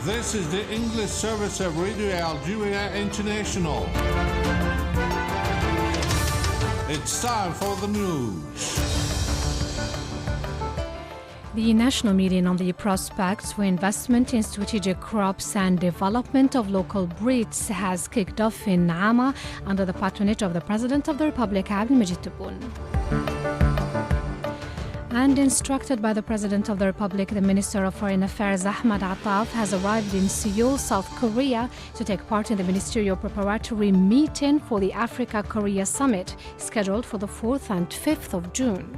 This is the English service of Radio Algeria International. It's time for the news. The national meeting on the prospects for investment in strategic crops and development of local breeds has kicked off in Nama under the patronage of the President of the Republic, Abdelmajid Tebboune. And instructed by the President of the Republic, the Minister of Foreign Affairs, ethe, has arrived in Seoul, South Korea, to take part in the ministerial preparatory meeting for the Africa-Korea Summit, scheduled for the 4th and 5th of June.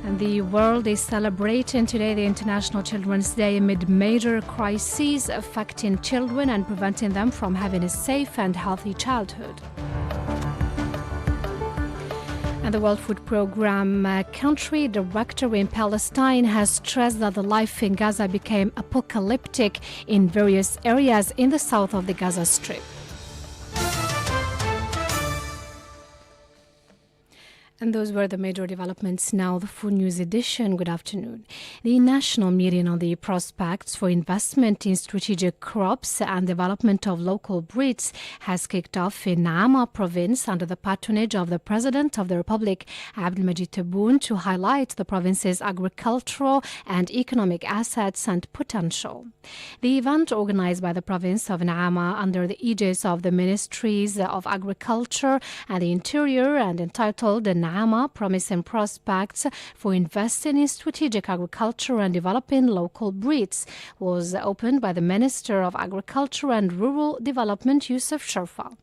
And the world is celebrating today the International Children's Day amid major crises affecting children and preventing them from having a safe and healthy childhood. And the World Food Programme country director in Palestine has stressed that the life in Gaza became apocalyptic in various areas in the south of the Gaza Strip. And those were the major developments. Now the Food News edition. Good afternoon. The national meeting on the prospects for investment in strategic crops and development of local breeds has kicked off in Nama province under the patronage of the President of the Republic, Abdelmajid Tebboune, to highlight the province's agricultural and economic assets and potential. The event, organized by the province of Nama under the aegis of the Ministries of Agriculture and the Interior and entitled the Nama Promise and Prospects for Investing in Strategic Agriculture and Developing Local Breeds, was opened by the Minister of Agriculture and Rural Development, Youssef Sharfa.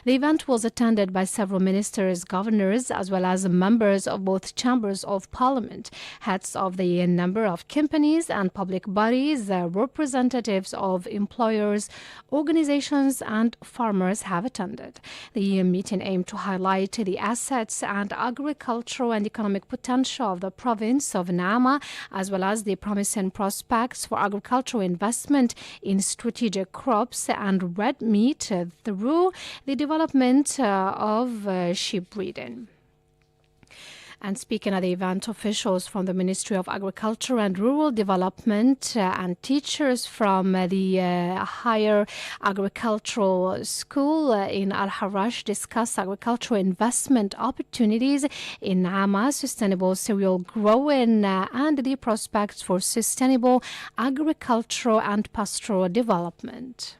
The event was attended by several ministers, governors, as well as members of both chambers of parliament. Heads of the number of companies and public bodies, representatives of employers, organizations, and farmers have attended. The meeting aimed to highlight the assets and agricultural and economic potential of the province of Nama, as well as the promising prospects for agricultural investment in strategic crops and red meat through the development of sheep breeding. And speaking at the event, officials from the Ministry of Agriculture and Rural Development and teachers from the Higher Agricultural School in Al-Harash discussed agricultural investment opportunities in Nama, sustainable cereal growing, and the prospects for sustainable agricultural and pastoral development.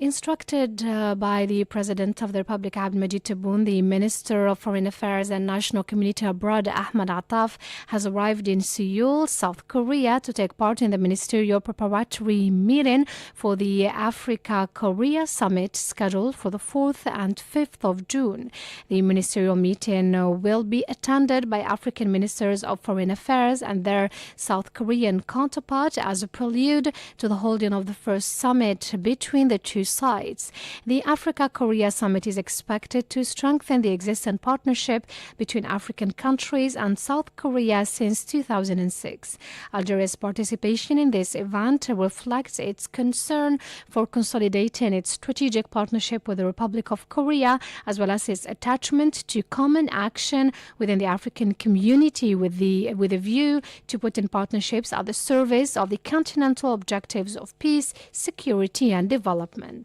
Instructed by the President of the Republic, Abdelmajid Tebboune, the Minister of Foreign Affairs and National Community Abroad, ethe, has arrived in Seoul, South Korea, to take part in the ministerial preparatory meeting for the Africa-Korea Summit, scheduled for the 4th and 5th of June. The ministerial meeting will be attended by African ministers of foreign affairs and their South Korean counterpart as a prelude to the holding of the first summit between the two sides. The Africa-Korea Summit is expected to strengthen the existing partnership between African countries and South Korea since 2006. Algeria's participation in this event reflects its concern for consolidating its strategic partnership with the Republic of Korea, as well as its attachment to common action within the African community with a view to putting partnerships at the service of the continental objectives of peace, security, and development.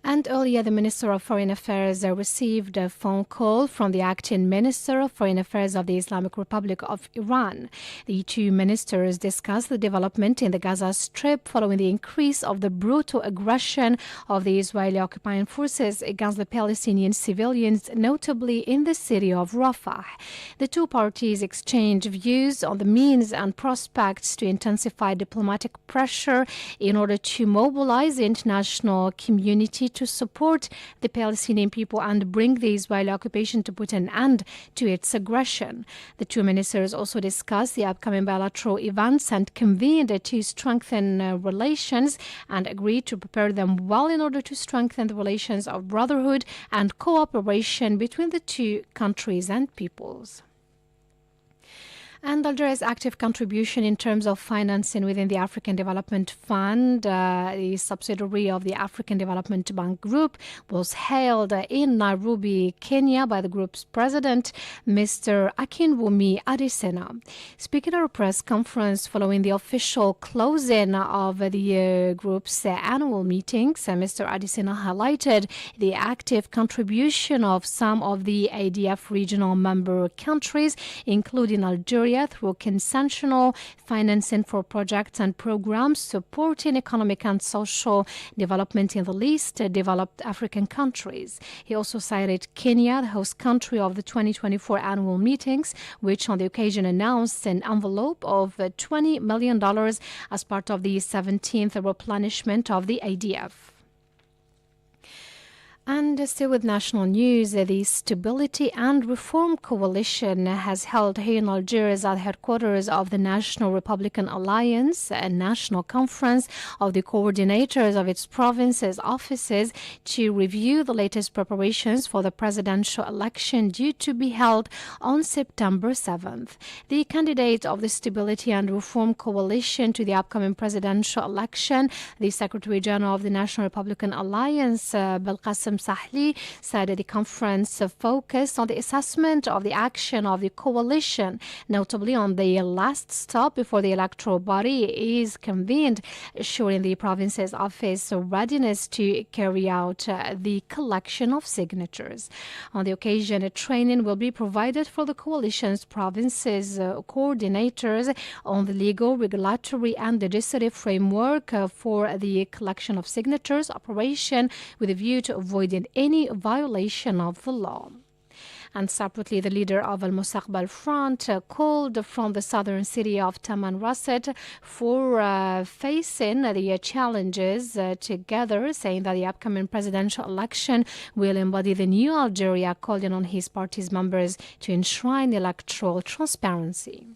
And earlier, the Minister of Foreign Affairs received a phone call from the acting Minister of Foreign Affairs of the Islamic Republic of Iran. The two ministers discussed the development in the Gaza Strip following the increase of the brutal aggression of the Israeli occupying forces against the Palestinian civilians, notably in the city of Rafah. The two parties exchanged views on the means and prospects to intensify diplomatic pressure in order to mobilize the international community to support the Palestinian people and bring the Israeli occupation to put an end to its aggression. The two ministers also discussed the upcoming bilateral events and convened to strengthen relations and agreed to prepare them well in order to strengthen the relations of brotherhood and cooperation between the two countries and peoples. And Algeria's active contribution in terms of financing within the African Development Fund, the subsidiary of the African Development Bank Group, was held in Nairobi, Kenya, by the group's president, Mr. Akinwumi Adesina. Speaking at a press conference following the official closing of the group's annual meetings, Mr. Adesina highlighted the active contribution of some of the ADF regional member countries, including Algeria, through consensual financing for projects and programs supporting economic and social development in the least developed African countries. He also cited Kenya, the host country of the 2024 annual meetings, which on the occasion announced an envelope of $20 million as part of the 17th replenishment of the ADF. And still with national news, the Stability and Reform Coalition has held here in Algiers at headquarters of the National Republican Alliance a national conference of the coordinators of its provinces' offices to review the latest preparations for the presidential election due to be held on September 7th. The candidate of the Stability and Reform Coalition to the upcoming presidential election, the Secretary General of the National Republican Alliance, Belkacem Sahli, said that the conference focused on the assessment of the action of the coalition, notably on the last stop before the electoral body is convened, showing the province's office readiness to carry out the collection of signatures. On the occasion, a training will be provided for the coalition's provinces' coordinators on the legal, regulatory, and legislative framework for the collection of signatures operation with a view to avoiding any violation of the law. And separately, the leader of Al-Mustaqbal Front called from the southern city of Tamanrasset for facing the challenges together, saying that the upcoming presidential election will embody the new Algeria, calling on his party's members to enshrine electoral transparency.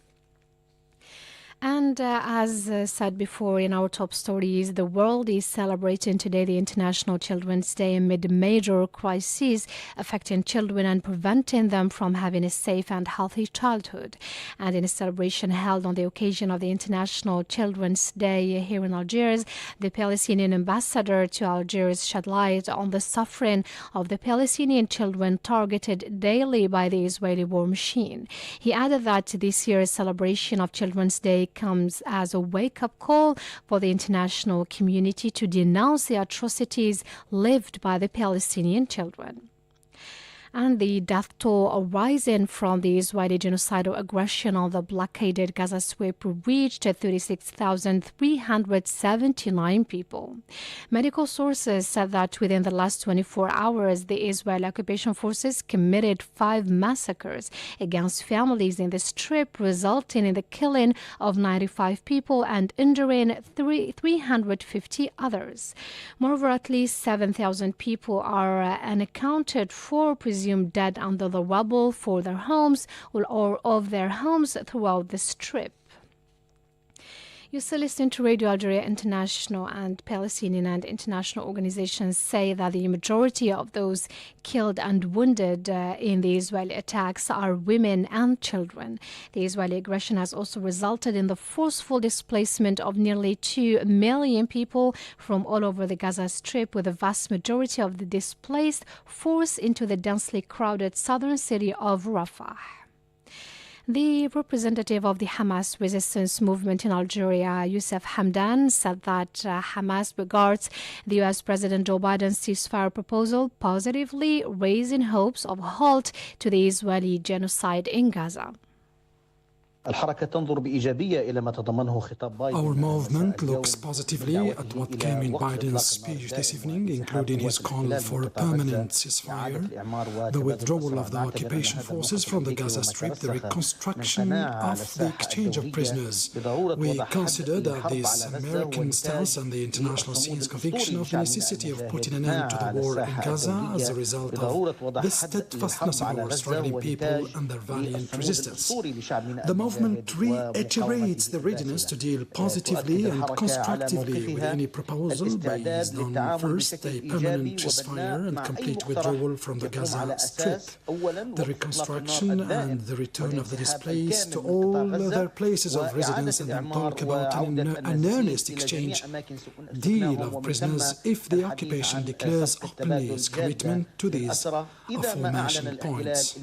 And as said before in our top stories, the world is celebrating today the International Children's Day amid major crises affecting children and preventing them from having a safe and healthy childhood. And in a celebration held on the occasion of the International Children's Day here in Algiers, the Palestinian ambassador to Algiers shed light on the suffering of the Palestinian children targeted daily by the Israeli war machine. He added that this year's celebration of Children's Day comes as a wake-up call for the international community to denounce the atrocities lived by the Palestinian children. And the death toll arising from the Israeli genocidal aggression on the blockaded Gaza Strip reached 36,379 people. Medical sources said that within the last 24 hours, the Israeli occupation forces committed 5 massacres against families in the Strip, resulting in the killing of 95 people and injuring 350 others. Moreover, at least 7,000 people are unaccounted for, presumed dead under the rubble for their homes or of their homes throughout the Strip. You still listen to Radio Algeria International, and Palestinian and international organizations say that the majority of those killed and wounded in the Israeli attacks are women and children. The Israeli aggression has also resulted in the forceful displacement of nearly 2 million people from all over the Gaza Strip, with the vast majority of the displaced forced into the densely crowded southern city of Rafah. The representative of the Hamas resistance movement in Algeria, Youssef Hamdan, said that Hamas regards the U.S. President Joe Biden's ceasefire proposal positively, raising hopes of a halt to the Israeli genocide in Gaza. Our movement looks positively at what came in Biden's speech this evening, including his call for a permanent ceasefire, the withdrawal of the occupation forces from the Gaza Strip, the reconstruction of the exchange of prisoners. We consider that this American stance and the international scene's conviction of the necessity of putting an end to the war in Gaza as a result of the steadfastness of our struggling people and their valiant resistance. The movement government reiterates the readiness to deal positively and constructively with any proposal based on, first, a permanent ceasefire and complete withdrawal from the Gaza Strip, the reconstruction and the return of the displaced to all their places of residence, and then talk about an earnest exchange deal of prisoners if the occupation declares openly its commitment to these aforementioned points.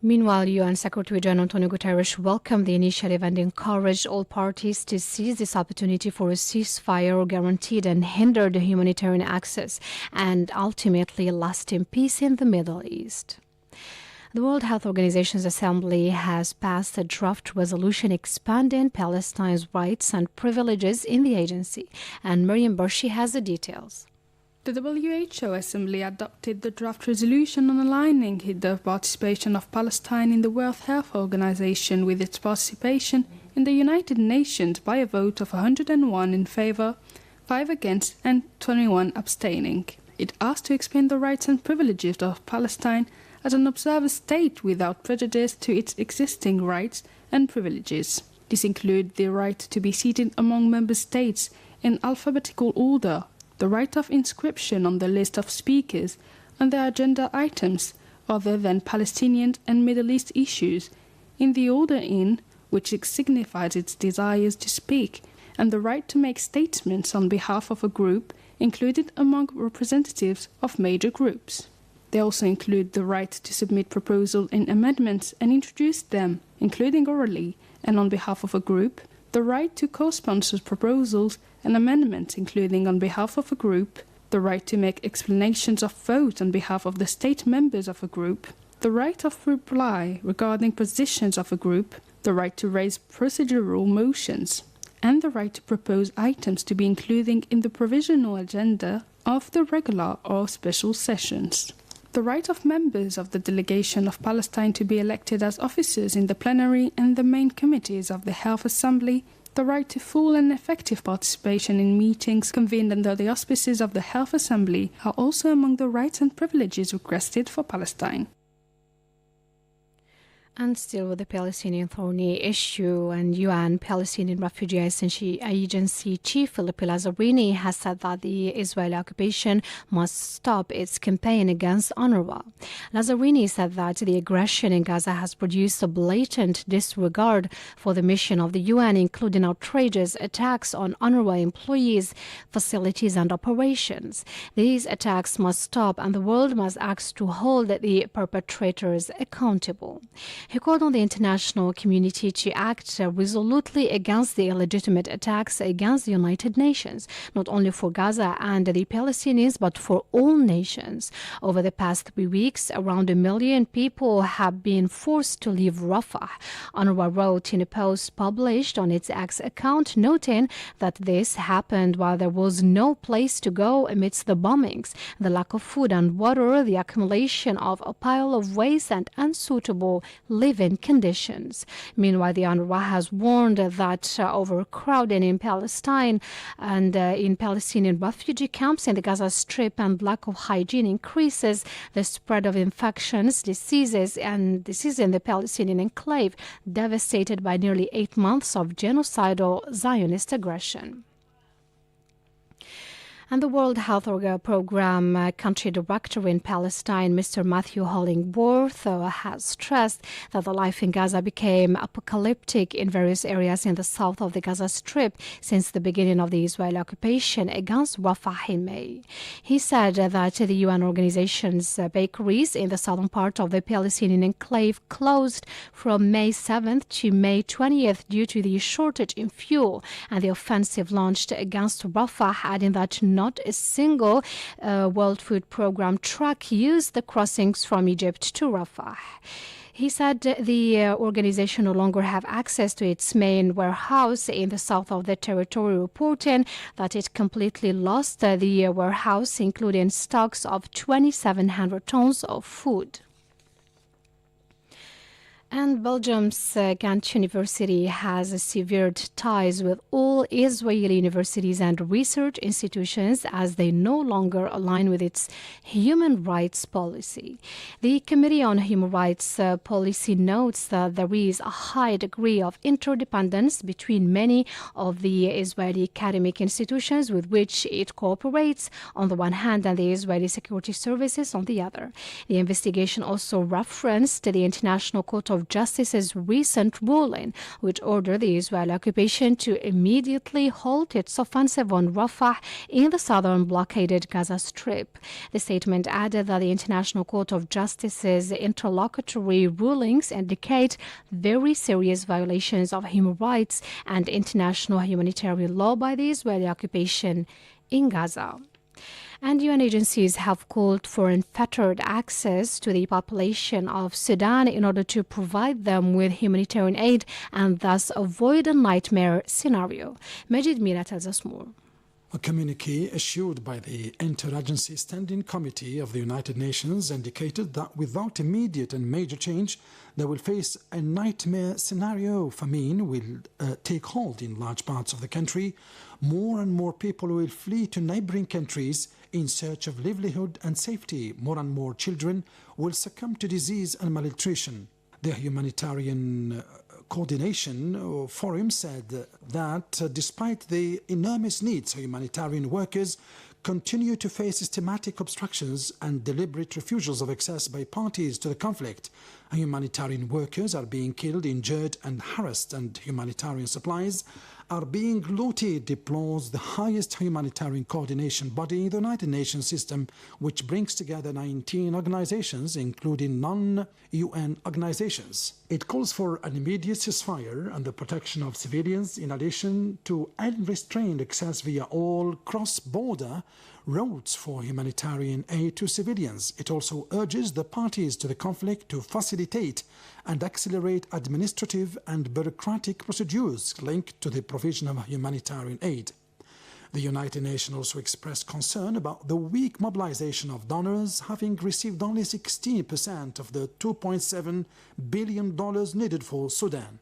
Meanwhile, UN Secretary General Antonio Guterres welcomed the initiative and encouraged all parties to seize this opportunity for a ceasefire guaranteed and hindered humanitarian access and ultimately lasting peace in the Middle East. The World Health Organization's Assembly has passed a draft resolution expanding Palestine's rights and privileges in the agency, and Miriam Bershi has the details. The WHO Assembly adopted the draft resolution on aligning the participation of Palestine in the World Health Organization with its participation in the United Nations by a vote of 101 in favor, 5 against and 21 abstaining. It asked to expand the rights and privileges of Palestine as an observer state without prejudice to its existing rights and privileges. These include the right to be seated among member states in alphabetical order, the right of inscription on the list of speakers and their agenda items other than Palestinian and Middle East issues, in the order in which it signifies its desires to speak, and the right to make statements on behalf of a group included among representatives of major groups. They also include the right to submit proposals and amendments and introduce them, including orally, and on behalf of a group, the right to co-sponsor proposals and amendments, including on behalf of a group, the right to make explanations of vote on behalf of the state members of a group, the right of reply regarding positions of a group, the right to raise procedural motions, and the right to propose items to be included in the provisional agenda of the regular or special sessions. The right of members of the delegation of Palestine to be elected as officers in the plenary and the main committees of the Health Assembly, the right to full and effective participation in meetings convened under the auspices of the Health Assembly are also among the rights and privileges requested for Palestine. And still with the Palestinian thorny issue, and UN Palestinian Refugee Agency Chief Filippo Lazzarini has said that the Israeli occupation must stop its campaign against UNRWA. Lazzarini said that the aggression in Gaza has produced a blatant disregard for the mission of the UN, including outrageous attacks on UNRWA employees, facilities and operations. These attacks must stop and the world must act to hold the perpetrators accountable. He called on the international community to act resolutely against the illegitimate attacks against the United Nations, not only for Gaza and the Palestinians, but for all nations. Over the past 3 weeks, around 1 million people have been forced to leave Rafah. UNRWA wrote in a post published on its X account, noting that this happened while there was no place to go amidst the bombings, the lack of food and water, the accumulation of a pile of waste and unsuitable living conditions. Meanwhile, the UNRWA has warned that overcrowding in Palestine and in Palestinian refugee camps in the Gaza Strip and lack of hygiene increases the spread of infections, diseases in the Palestinian enclave, devastated by nearly 8 months of genocidal Zionist aggression. And the World Health Program country director in Palestine, Mr. Matthew Hollingworth, has stressed that the life in Gaza became apocalyptic in various areas in the south of the Gaza Strip since the beginning of the Israeli occupation against Rafah in May. He said that the UN organization's bakeries in the southern part of the Palestinian enclave closed from May 7th to May 20th due to the shortage in fuel and the offensive launched against Rafah, adding that not a single World Food Program truck used the crossings from Egypt to Rafah. He said the organization no longer have access to its main warehouse in the south of the territory, reporting that it completely lost the warehouse, including stocks of 2,700 tons of food. And Belgium's Ghent University has severed ties with all Israeli universities and research institutions as they no longer align with its human rights policy. The Committee on Human Rights Policy notes that there is a high degree of interdependence between many of the Israeli academic institutions with which it cooperates on the one hand and the Israeli security services on the other. The investigation also referenced the International Court of Justice's recent ruling, which ordered the Israeli occupation to immediately halt its offensive on Rafah in the southern blockaded Gaza Strip. The statement added that the International Court of Justice's interlocutory rulings indicate very serious violations of human rights and international humanitarian law by the Israeli occupation in Gaza. And UN agencies have called for unfettered access to the population of Sudan in order to provide them with humanitarian aid and thus avoid a nightmare scenario. Majid Mira tells us more. A communique issued by the Interagency Standing Committee of the United Nations indicated that without immediate and major change, they will face a nightmare scenario. Famine will take hold in large parts of the country. More and more people will flee to neighboring countries in search of livelihood and safety. More and more children will succumb to disease and malnutrition. The Humanitarian Coordination Forum said that despite the enormous needs, humanitarian workers continue to face systematic obstructions and deliberate refusals of access by parties to the conflict. Humanitarian workers are being killed, injured and harassed, and humanitarian supplies are being looted, deplores the highest humanitarian coordination body in the United Nations system, which brings together 19 organizations, including non-UN organizations. It calls for an immediate ceasefire and the protection of civilians, in addition to unrestrained access via all cross-border routes for humanitarian aid to civilians. It also urges the parties to the conflict to facilitate and accelerate administrative and bureaucratic procedures linked to the provision of humanitarian aid. The United Nations also expressed concern about the weak mobilization of donors, having received only 16% of the $2.7 billion needed for Sudan.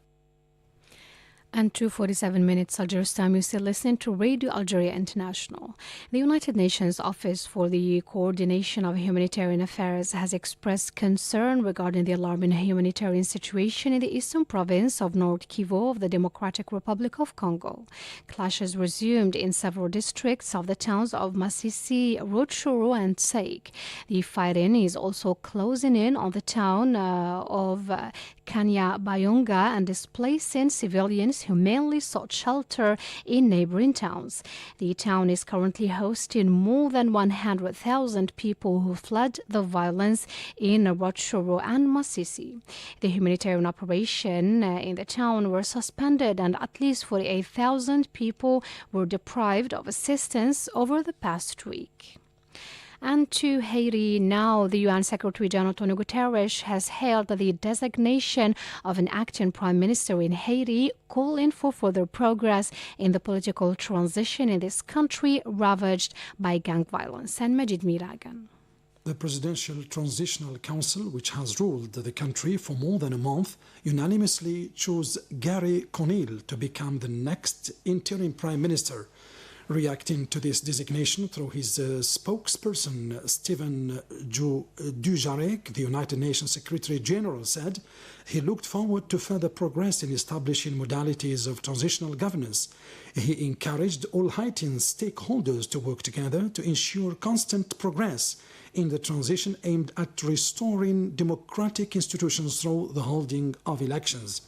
And 2:47 minutes Algeria's time. You're still listening to Radio Algeria International. The United Nations Office for the Coordination of Humanitarian Affairs has expressed concern regarding the alarming humanitarian situation in the eastern province of North Kivu of the Democratic Republic of Congo. Clashes resumed in several districts of the towns of Masisi, Rutshuru, and Tsaik. The fighting is also closing in on the town of Kanyabayonga and displacing civilians who mainly sought shelter in neighboring towns. The town is currently hosting more than 100,000 people who fled the violence in Rutshuru and Masisi. The humanitarian operation in the town were suspended and at least 48,000 people were deprived of assistance over the past week. And to Haiti now, the UN Secretary General Antonio Guterres has hailed the designation of an acting prime minister in Haiti, calling for further progress in the political transition in this country ravaged by gang violence. And Majid Miragan. The Presidential Transitional Council, which has ruled the country for more than a month, unanimously chose Gary Conille to become the next interim prime minister. Reacting to this designation through his spokesperson, Stephen Dujarric, the United Nations Secretary General said he looked forward to further progress in establishing modalities of transitional governance. He encouraged all Haitian stakeholders to work together to ensure constant progress in the transition aimed at restoring democratic institutions through the holding of elections.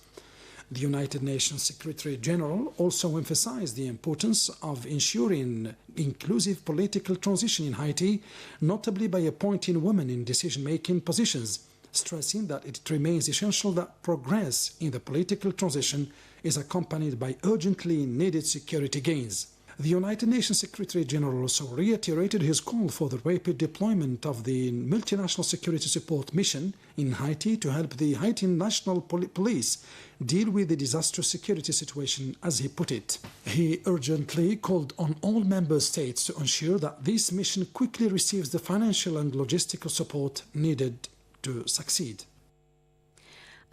The United Nations Secretary General also emphasized the importance of ensuring inclusive political transition in Haiti, notably by appointing women in decision-making positions, stressing that it remains essential that progress in the political transition is accompanied by urgently needed security gains. The United Nations Secretary General also reiterated his call for the rapid deployment of the multinational security support mission in Haiti to help the Haitian National Police deal with the disastrous security situation, as he put it. He urgently called on all member states to ensure that this mission quickly receives the financial and logistical support needed to succeed.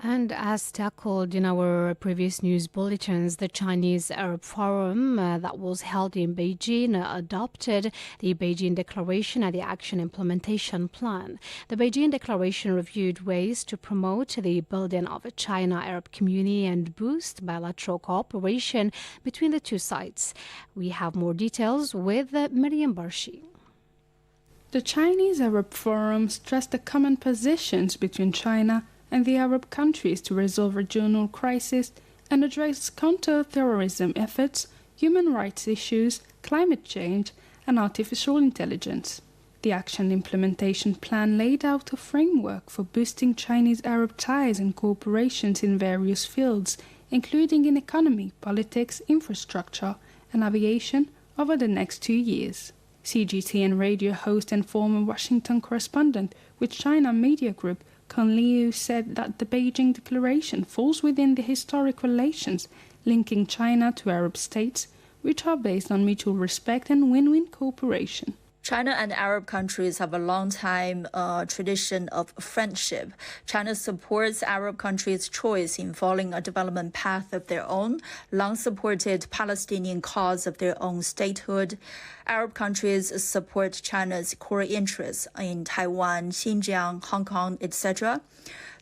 And as tackled in our previous news bulletins, the Chinese Arab Forum that was held in Beijing adopted the Beijing Declaration and the Action Implementation Plan. The Beijing Declaration reviewed ways to promote the building of a China-Arab community and boost bilateral cooperation between the two sides. We have more details with Miriam Barshi. The Chinese Arab Forum stressed the common positions between China and the Arab countries to resolve regional crises and address counter-terrorism efforts, human rights issues, climate change, and artificial intelligence. The Action Implementation Plan laid out a framework for boosting Chinese-Arab ties and cooperations in various fields, including in economy, politics, infrastructure, and aviation over the next 2 years. CGTN radio host and former Washington correspondent with China Media Group Con Liu said that the Beijing Declaration falls within the historic relations linking China to Arab states, which are based on mutual respect and win-win cooperation. China and Arab countries have a long-time tradition of friendship. China supports Arab countries' choice in following a development path of their own, long-supported Palestinian cause of their own statehood. Arab countries support China's core interests in Taiwan, Xinjiang, Hong Kong, etc.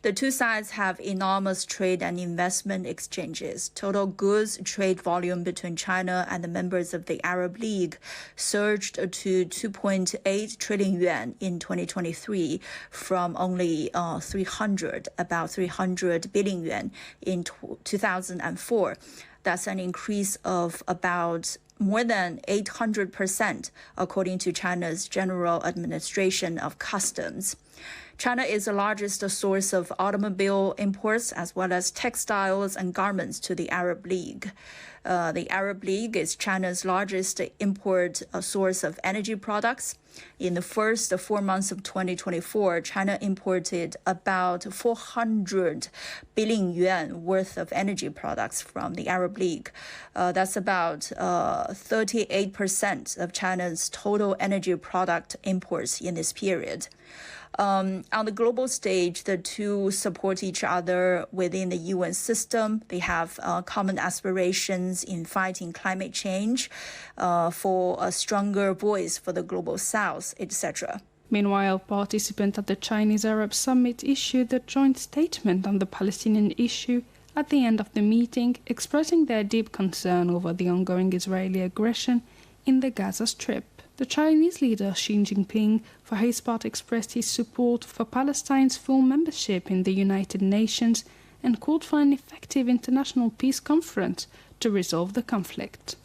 The two sides have enormous trade and investment exchanges. Total goods trade volume between China and the members of the Arab League surged to 2.8 trillion yuan in 2023 from only about 300 billion yuan in 2004. That's an increase of about more than 800%, according to China's General Administration of Customs. China is the largest source of automobile imports as well as textiles and garments to the Arab League. The Arab League is China's largest import source of energy products. In the first 4 months of 2024, China imported about 400 billion yuan worth of energy products from the Arab League. That's about 38% of China's total energy product imports in this period. On the global stage, the two support each other within the UN system. They have common aspirations in fighting climate change, for a stronger voice for the global south, etc. Meanwhile, participants at the Chinese Arab Summit issued a joint statement on the Palestinian issue at the end of the meeting, expressing their deep concern over the ongoing Israeli aggression in the Gaza Strip. The Chinese leader Xi Jinping, for his part, expressed his support for Palestine's full membership in the United Nations and called for an effective international peace conference to resolve the conflict.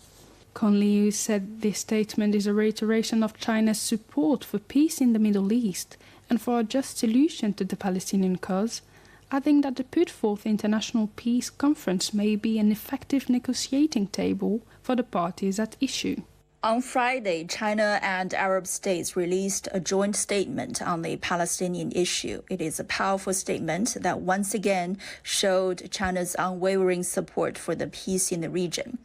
Con Liu said this statement is a reiteration of China's support for peace in the Middle East and for a just solution to the Palestinian cause, adding that the put forth international peace conference may be an effective negotiating table for the parties at issue. On Friday, China and Arab states released a joint statement on the Palestinian issue. It is a powerful statement that once again showed China's unwavering support for the peace in the region.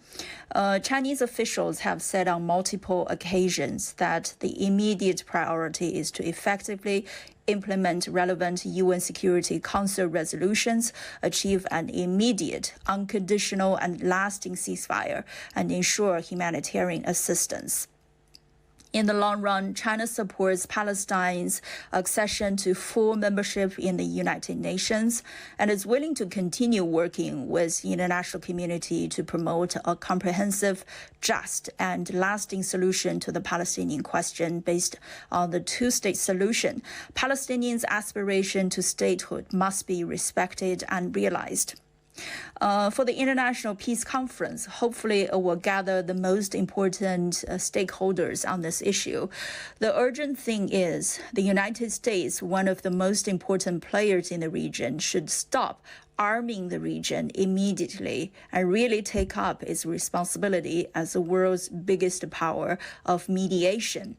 Chinese officials have said on multiple occasions that the immediate priority is to effectively implement relevant UN Security Council resolutions, achieve an immediate, unconditional, and lasting ceasefire, and ensure humanitarian assistance. In the long run, China supports Palestine's accession to full membership in the United Nations and is willing to continue working with the international community to promote a comprehensive, just, and lasting solution to the Palestinian question based on the two-state solution. Palestinians' aspiration to statehood must be respected and realized. For the International Peace Conference, hopefully it will gather the most important stakeholders on this issue. The urgent thing is the United States, one of the most important players in the region, should stop arming the region immediately and really take up its responsibility as the world's biggest power of mediation.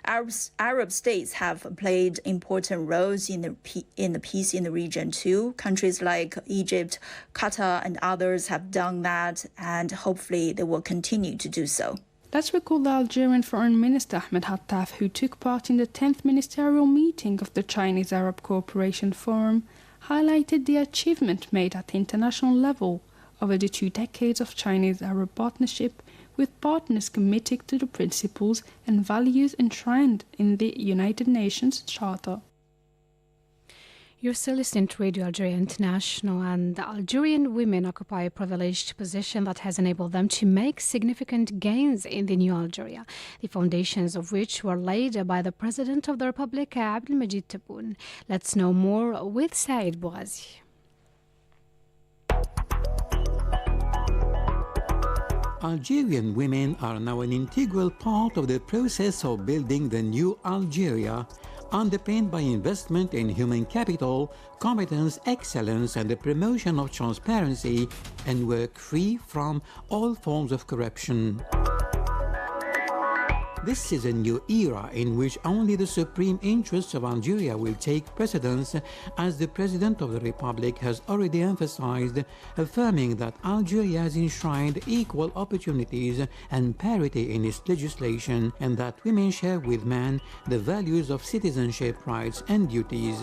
Arab states have played important roles in the peace in the region too. Countries like Egypt, Qatar, and others have done that, and hopefully they will continue to do so. Let's recall the Algerian Foreign Minister Ahmed Attaf, who took part in the 10th ministerial meeting of the Chinese Arab Cooperation Forum, highlighted the achievement made at the international level over the 2 decades of Chinese-Arab partnership, with partners committed to the principles and values enshrined in the United Nations Charter. You're still listening to Radio Algeria International, and the Algerian women occupy a privileged position that has enabled them to make significant gains in the new Algeria, the foundations of which were laid by the President of the Republic, Abdelmajid Tebboune. Let's know more with Saïd Bouazi. Algerian women are now an integral part of the process of building the new Algeria, underpinned by investment in human capital, competence, excellence, and the promotion of transparency and work free from all forms of corruption. This is a new era in which only the supreme interests of Algeria will take precedence, as the President of the Republic has already emphasized, affirming that Algeria has enshrined equal opportunities and parity in its legislation, and that women share with men the values of citizenship, rights, and duties.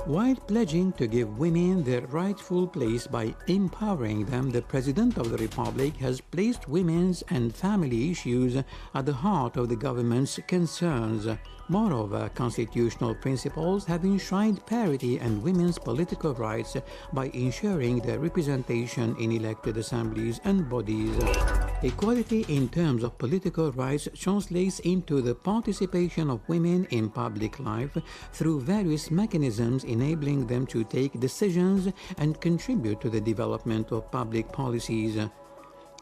While pledging to give women their rightful place by empowering them, the President of the Republic has placed women's and family issues at the heart of the government's concerns. Moreover, constitutional principles have enshrined parity and women's political rights by ensuring their representation in elected assemblies and bodies. Equality in terms of political rights translates into the participation of women in public life through various mechanisms enabling them to take decisions and contribute to the development of public policies.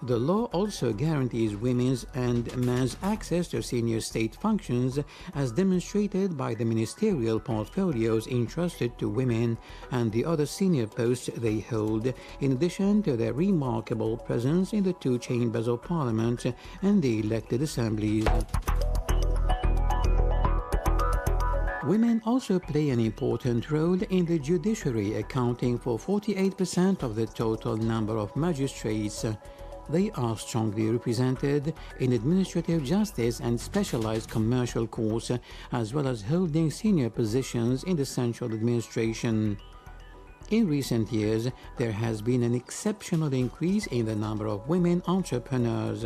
The law also guarantees women's and men's access to senior state functions, as demonstrated by the ministerial portfolios entrusted to women and the other senior posts they hold, in addition to their remarkable presence in the 2 chambers of parliament and the elected assemblies. Women also play an important role in the judiciary, accounting for 48% of the total number of magistrates. They are strongly represented in administrative justice and specialized commercial courts, as well as holding senior positions in the central administration. In recent years, there has been an exceptional increase in the number of women entrepreneurs.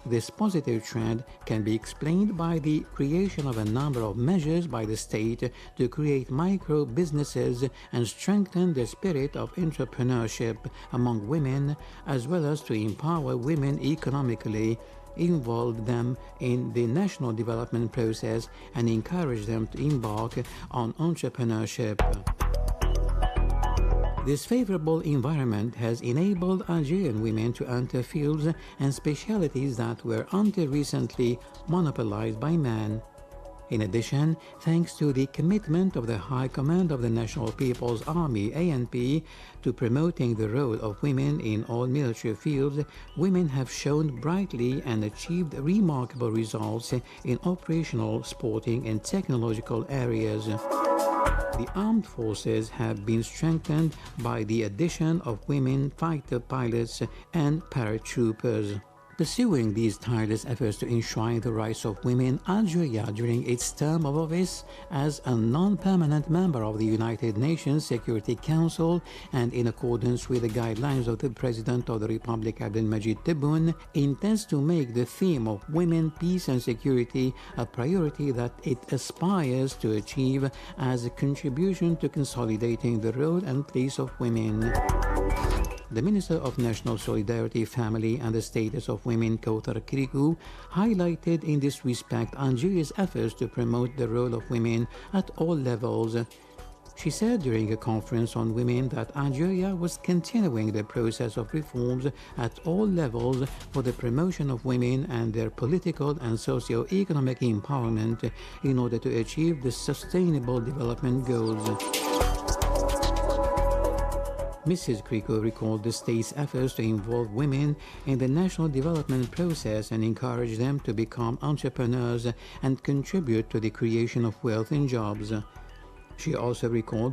This positive trend can be explained by the creation of a number of measures by the state to create micro businesses and strengthen the spirit of entrepreneurship among women, as well as to empower women economically, involve them in the national development process, and encourage them to embark on entrepreneurship. This favorable environment has enabled Algerian women to enter fields and specialties that were until recently monopolized by men. In addition, thanks to the commitment of the High Command of the National People's Army (ANP) to promoting the role of women in all military fields, women have shone brightly and achieved remarkable results in operational, sporting, and technological areas. The armed forces have been strengthened by the addition of women fighter pilots and paratroopers. Pursuing these tireless efforts to enshrine the rights of women, Algeria, during its term of office as a non-permanent member of the United Nations Security Council and in accordance with the guidelines of the President of the Republic, Abdelmajid Tebboune, intends to make the theme of women, peace and security a priority that it aspires to achieve as a contribution to consolidating the role and place of women. The Minister of National Solidarity, Family and the Status of Women, Kauthar Krikou, highlighted in this respect Algeria's efforts to promote the role of women at all levels. She said during a conference on women that Algeria was continuing the process of reforms at all levels for the promotion of women and their political and socio-economic empowerment in order to achieve the sustainable development goals. Mrs. Krikou recalled the state's efforts to involve women in the national development process and encourage them to become entrepreneurs and contribute to the creation of wealth and jobs. She also recalled